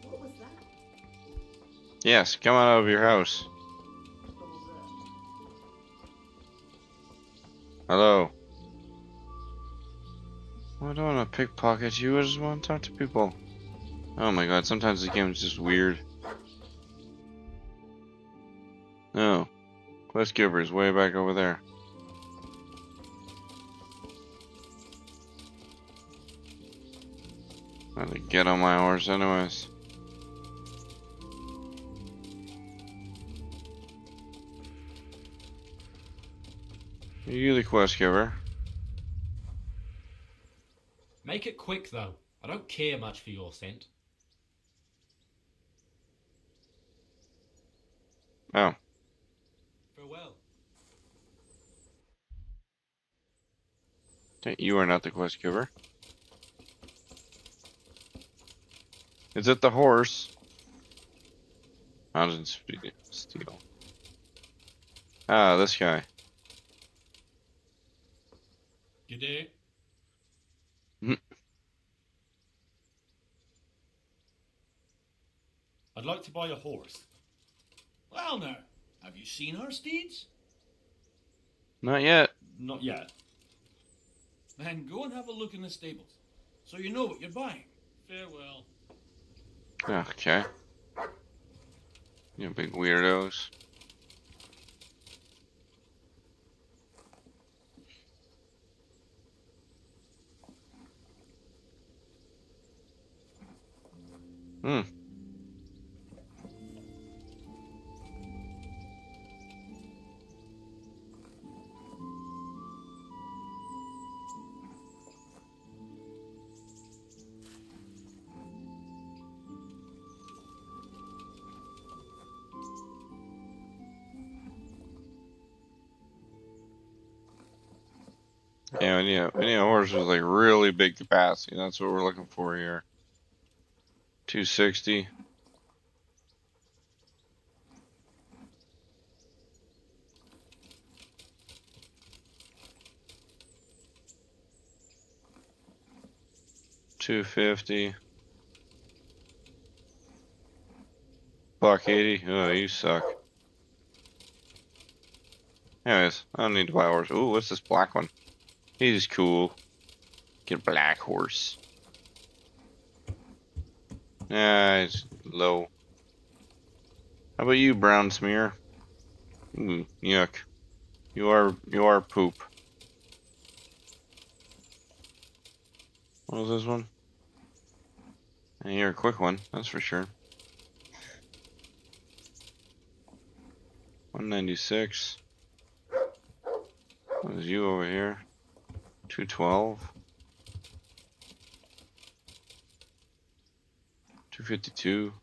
S11: What was that?
S1: Yes, come on out of your house. Hello. Well, I don't want to pickpocket you, I just want to talk to people. Oh my god, sometimes the game is just weird. No. Quest giver's way back over there. I have to get on my horse anyways. Are you the quest giver?
S3: Make it quick, though. I don't care much for your scent.
S1: Oh.
S3: Farewell.
S1: Okay, you are not the quest giver. Is it the horse? Mountain steel. Ah, this guy.
S14: Good day.
S5: I'd like to buy a horse.
S2: Well now, have you seen our steeds?
S1: Not yet.
S5: Not yet.
S2: Then go and have a look in the stables, so you know what you're buying.
S14: Farewell.
S1: Okay. You big weirdos. Hmm. Yeah, we need a horse with like really big capacity. That's what we're looking for here. 260. $250. $180. Oh, you suck. Anyways, I don't need to buy a horse. Ooh, what's this black one? He's cool. Get a black horse. Yeah, it's low. How about you, brown smear? Ooh, yuck. You are poop. What was this one? And you're a quick one, that's for sure. 196. What is you over here? 212. 252.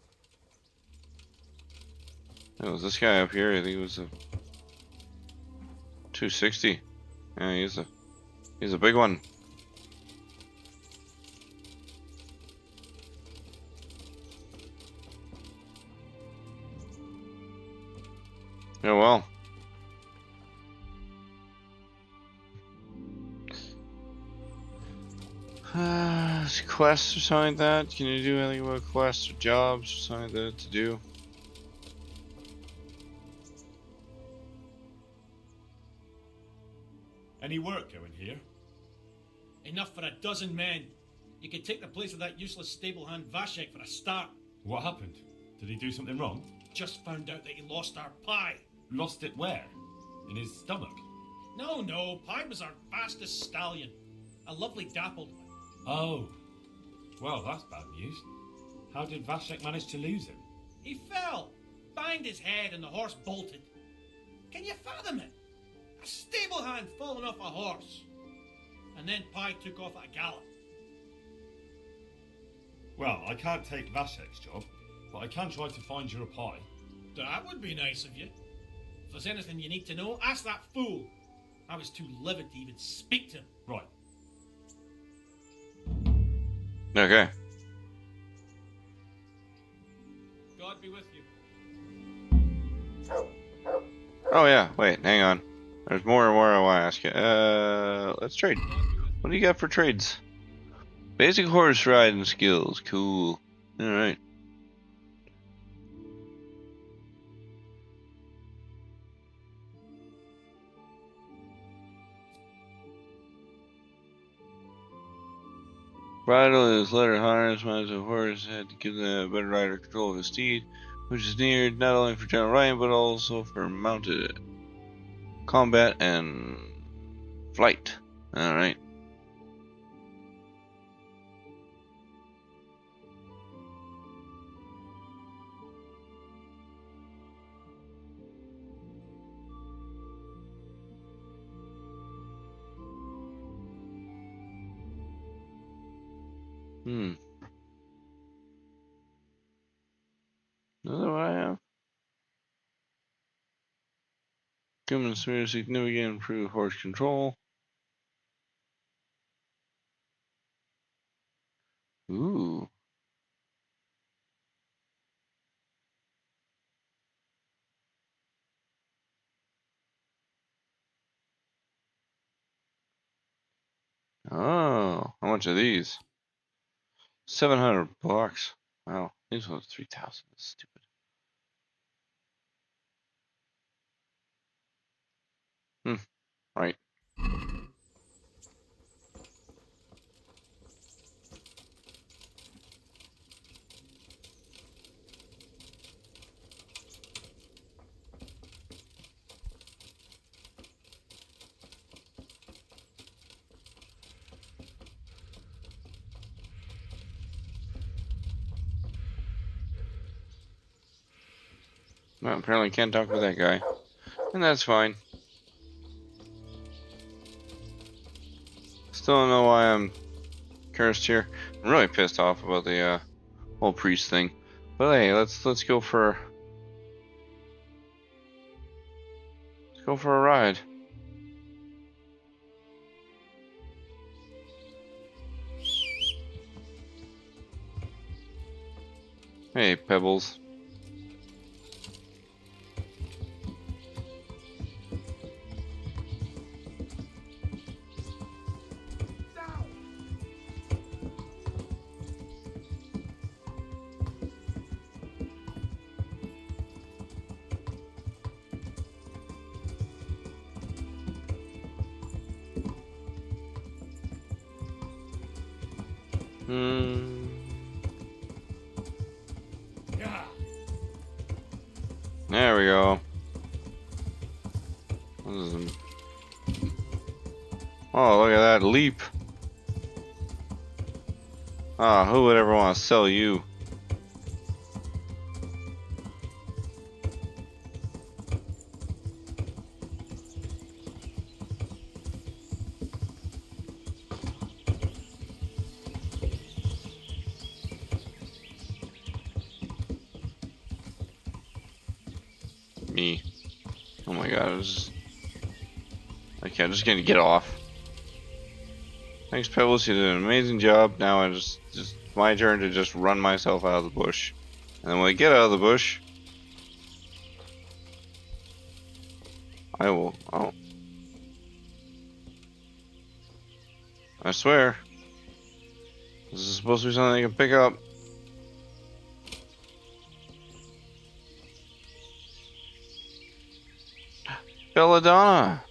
S1: Oh, was this guy up here? I think it was a 260. Yeah, he's a big one. Oh well. Quests or something like that? Can you do anything about quests or jobs or something like that to do?
S17: Any work going here?
S14: Enough for a dozen men. You could take the place of that useless stable hand Vashek for a start.
S5: What happened? Did he do something wrong?
S14: Just found out that he lost our pie.
S5: Lost it where? In his stomach?
S14: No, Pie was our fastest stallion. A lovely dappled one.
S5: Oh. Well, that's bad news. How did Vashek manage to lose him?
S14: He fell, banged his head, and the horse bolted. Can you fathom it? A stable hand falling off a horse. And then Pie took off at a gallop.
S5: Well, I can't take Vashek's job, but I can try to find you a pie.
S14: That would be nice of you. If there's anything you need to know, ask that fool. I was too livid to even speak to him.
S5: Right.
S1: Okay.
S14: God be with you.
S1: Oh yeah, wait, hang on. There's more and more I want to ask you. Let's trade. What do you got for trades? Basic horse riding skills. Cool. Alright. Bridle is leather harness, reminds of a horse, had to give the better rider control of his steed, which is needed not only for general riding but also for mounted combat and flight. Alright. Is that what I have? Human smear significant improve horse control. Ooh. Oh, how much are these? $700. Wow, these ones 3,000. Stupid. Right. Well, apparently can't talk with that guy. And that's fine. Still don't know why I'm cursed here. I'm really pissed off about the whole priest thing. But hey, let's go for a ride. Hey, Pebbles.
S2: Yeah.
S1: There we go. Oh, look at that leap. Ah, who would ever want to sell you? Me. Oh my god, okay, I'm just gonna get off. Thanks, Pebbles, you did an amazing job. Now I just my turn to just run myself out of the bush. And then when I get out of the bush, I will, oh. I swear. This is supposed to be something I can pick up. Belladonna!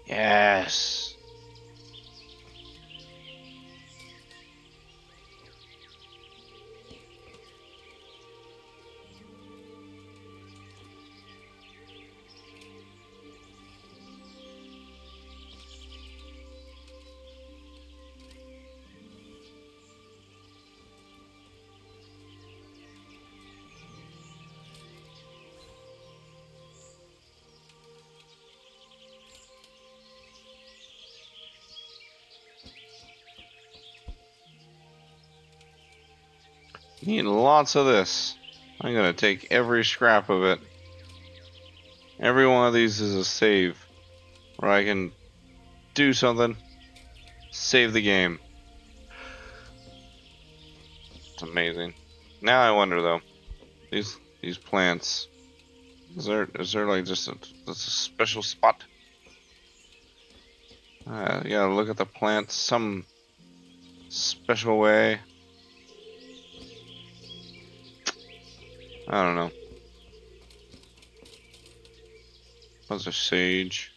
S1: Yes! Need lots of this. I'm gonna take every scrap of it. Every one of these is a save. Where I can do something. Save the game. It's amazing. Now I wonder though. These plants. Is there like just a special spot? You gotta look at the plants some special way. I don't know. How's a sage?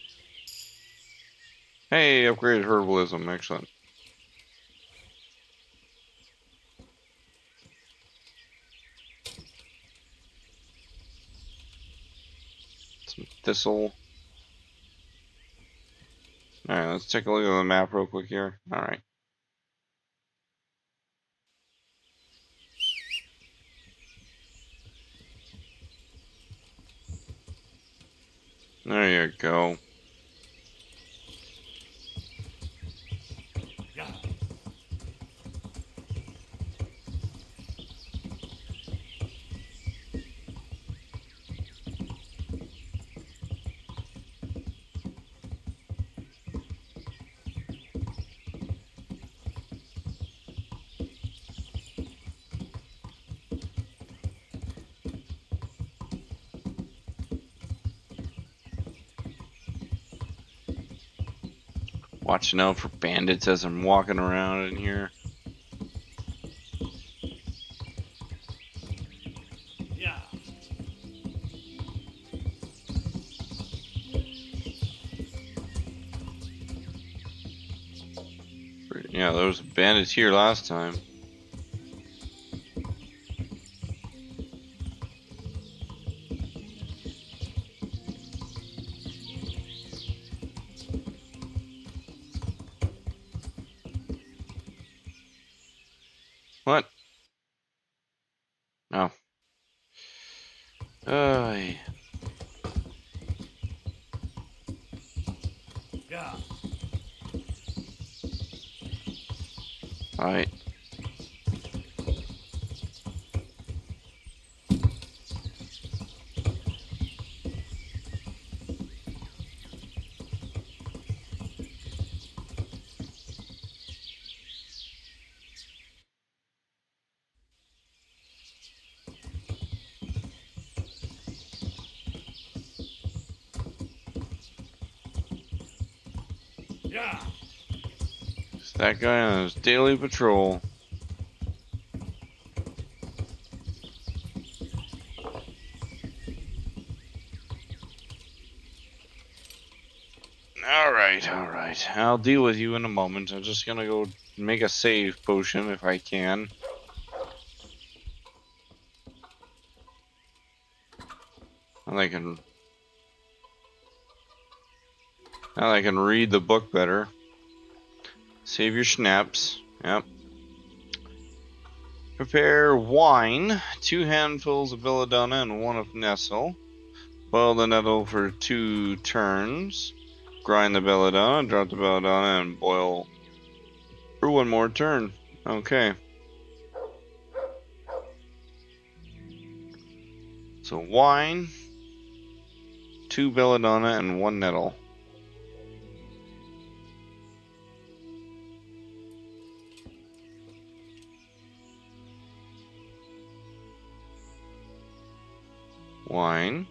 S1: Hey, upgraded herbalism, excellent. Some thistle. Alright, let's take a look at the map real quick here. Alright. There you go.
S2: Yeah.
S1: Watching out for bandits as I'm walking around in here.
S2: Yeah.
S1: Yeah, there was bandits here last time. What? No.
S2: Yeah.
S1: Alright.
S2: Yeah.
S1: It's that guy on his daily patrol. Alright. I'll deal with you in a moment. I'm just gonna go make a save potion if I can. And I can read the book better. Save your schnapps. Yep. Prepare wine, 2 handfuls of belladonna and 1 of Nestle. Boil the nettle for 2 turns. Grind the belladonna, drop the belladonna, and boil for 1 more turn. Okay. So wine, 2 belladonna, and 1 nettle. Wine.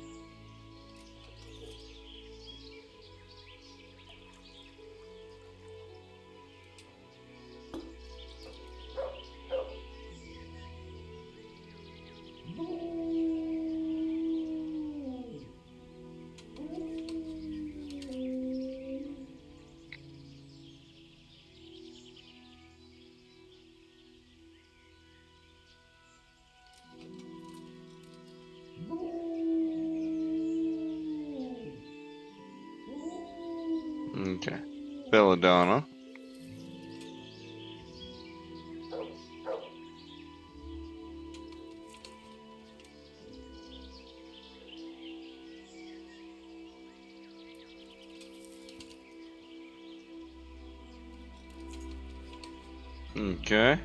S1: Okay. Belladonna. Okay.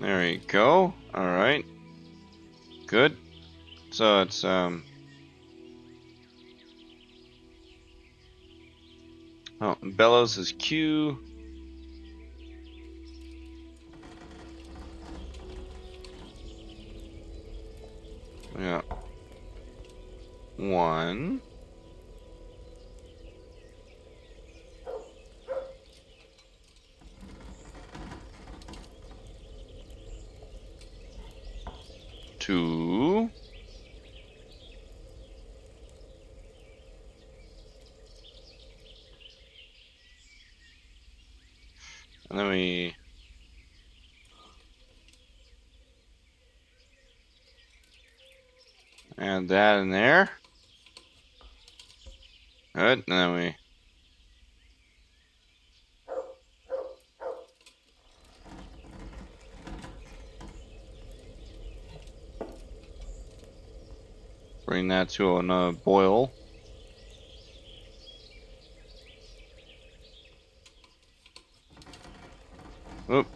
S1: There we go. Alright. Good. So it's oh, Bellows is Q. Yeah. 1. Two. And then we add that in there. Good. And then we bring that to another boil. Oop.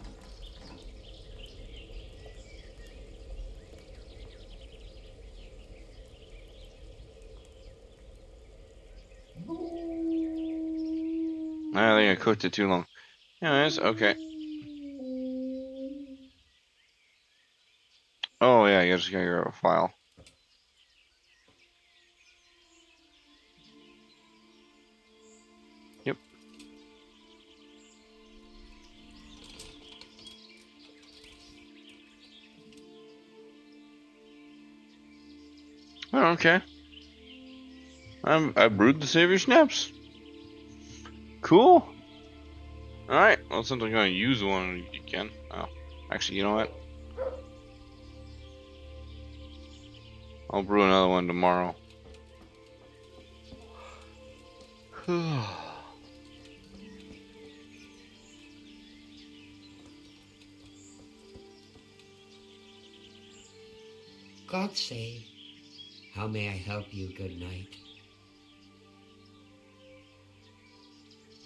S1: I think I cooked it too long. Anyways, okay. Oh yeah, you just gotta grab a file. Yep. Oh, okay. I brewed the Savior Snaps. Cool. Alright, well, since I'm gonna use one, you can. Oh, actually, you know what? I'll brew another one tomorrow.
S17: God save. How may I help you? Good night.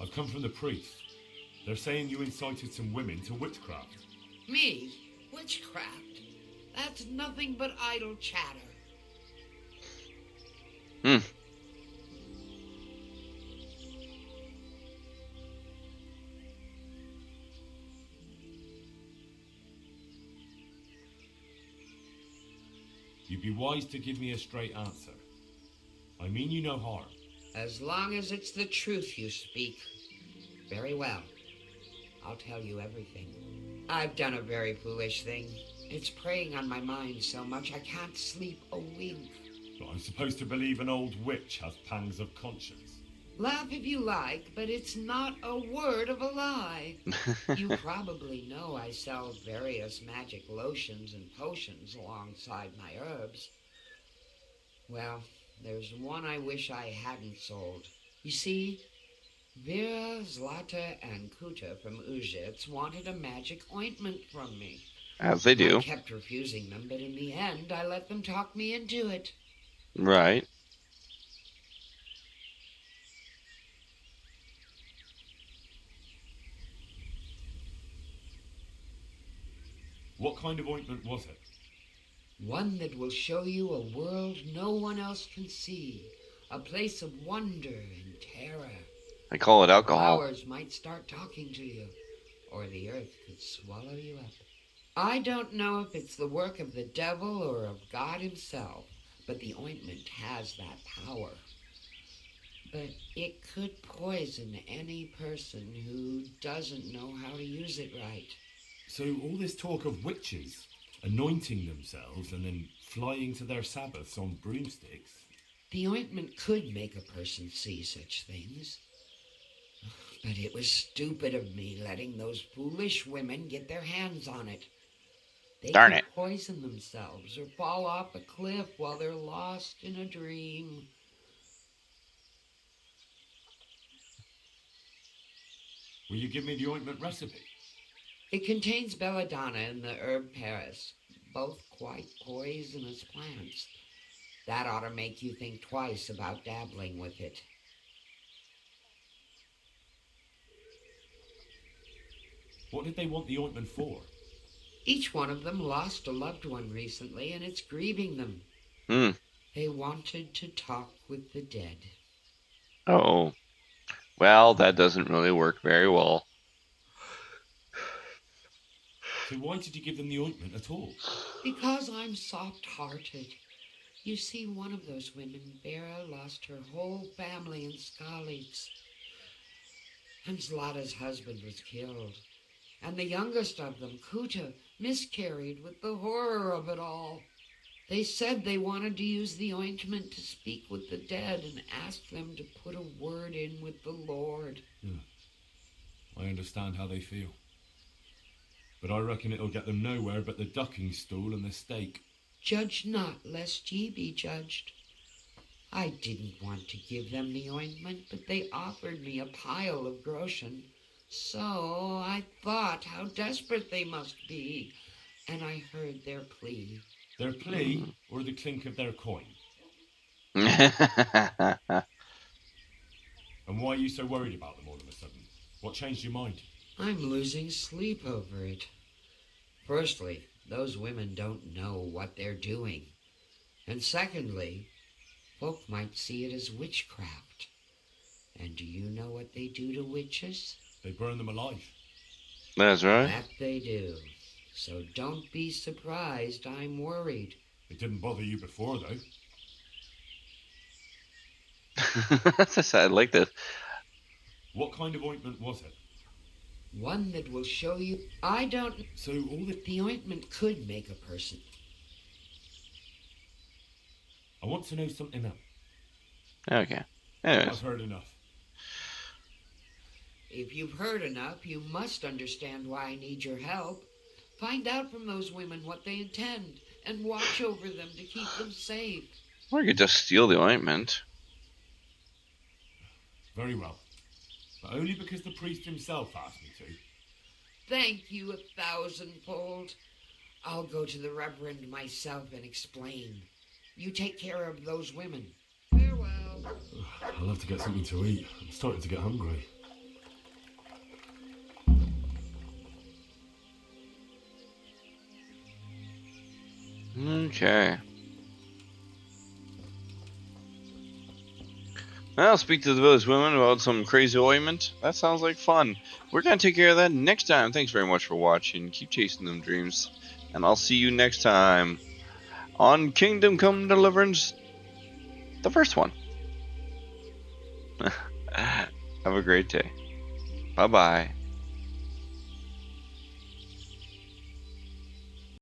S5: I've come from the priest. They're saying you incited some women to witchcraft.
S17: Me? Witchcraft? That's nothing but idle chatter.
S1: Hmm.
S5: You'd be wise to give me a straight answer. I mean you no harm.
S17: As long as it's the truth you speak. Very well. I'll tell you everything. I've done a very foolish thing. It's preying on my mind so much I can't sleep a wink.
S5: But I'm supposed to believe an old witch has pangs of conscience.
S17: Laugh if you like, but it's not a word of a lie. You probably know I sell various magic lotions and potions alongside my herbs. Well, there's one I wish I hadn't sold. You see, Vera, Zlata, and Kuta from Uzhitz wanted a magic ointment from me.
S1: As they do.
S17: I kept refusing them, but in the end, I let them talk me into it.
S1: Right.
S5: What kind of ointment was it?
S17: One that will show you a world no one else can see. A place of wonder and terror.
S1: I call it alcohol.
S17: Flowers might start talking to you, or the earth could swallow you up. I don't know if it's the work of the devil or of God himself, but the ointment has that power. But it could poison any person who doesn't know how to use it right.
S5: So all this talk of witches anointing themselves and then flying to their sabbaths on broomsticks.
S17: The ointment could make a person see such things. But it was stupid of me letting those foolish women get their hands on it. They
S1: Darn
S17: could
S1: it.
S17: poison themselves or fall off a cliff while they're lost in a dream.
S5: Will you give me the ointment recipe?
S17: It contains belladonna and the herb Paris, both quite poisonous plants. That ought to make you think twice about dabbling with it.
S5: What did they want the ointment for?
S17: Each one of them lost a loved one recently, and it's grieving them.
S1: Hmm.
S17: They wanted to talk with the dead.
S1: Oh. Well, that doesn't really work very well.
S5: So why did you give them the ointment at all?
S17: Because I'm soft-hearted. You see, one of those women, Vera, lost her whole family in Skalitz. And Zlata's husband was killed. And the youngest of them, Kuta, miscarried with the horror of it all. They said they wanted to use the ointment to speak with the dead and ask them to put a word in with the Lord.
S5: Yeah. I understand how they feel. But I reckon it'll get them nowhere but the ducking stool and the stake.
S17: Judge not, lest ye be judged. I didn't want to give them the ointment, but they offered me a pile of groschen. So I thought how desperate they must be, and I heard their plea.
S5: Their plea or the clink of their coin? And why are you so worried about them all of a sudden? What changed your mind?
S17: I'm losing sleep over it. Firstly, those women don't know what they're doing. And secondly, folk might see it as witchcraft. And do you know what they do to witches?
S5: They burn them alive.
S1: That's right.
S17: That they do. So don't be surprised I'm worried.
S5: It didn't bother you before, though.
S1: I like this.
S5: What kind of ointment was it?
S17: One that will show you... I don't...
S5: So all
S17: the ointment could make a person.
S5: I want to know something else.
S1: Okay. Anyways.
S5: I've heard enough.
S17: If you've heard enough, you must understand why I need your help. Find out from those women what they intend, and watch over them to keep them safe.
S1: Or you could just steal the ointment.
S5: Very well. But only because the priest himself asked me to.
S17: Thank you 1,000-fold. I'll go to the Reverend myself and explain. You take care of those women. Farewell.
S5: I'll have to get something to eat. I'm starting to get hungry.
S1: Okay. I'll speak to the village women about some crazy ointment. That sounds like fun. We're gonna take care of that next time. Thanks very much for watching. Keep chasing them dreams. And I'll see you next time on Kingdom Come Deliverance, the first one. Have a great day. Bye-bye.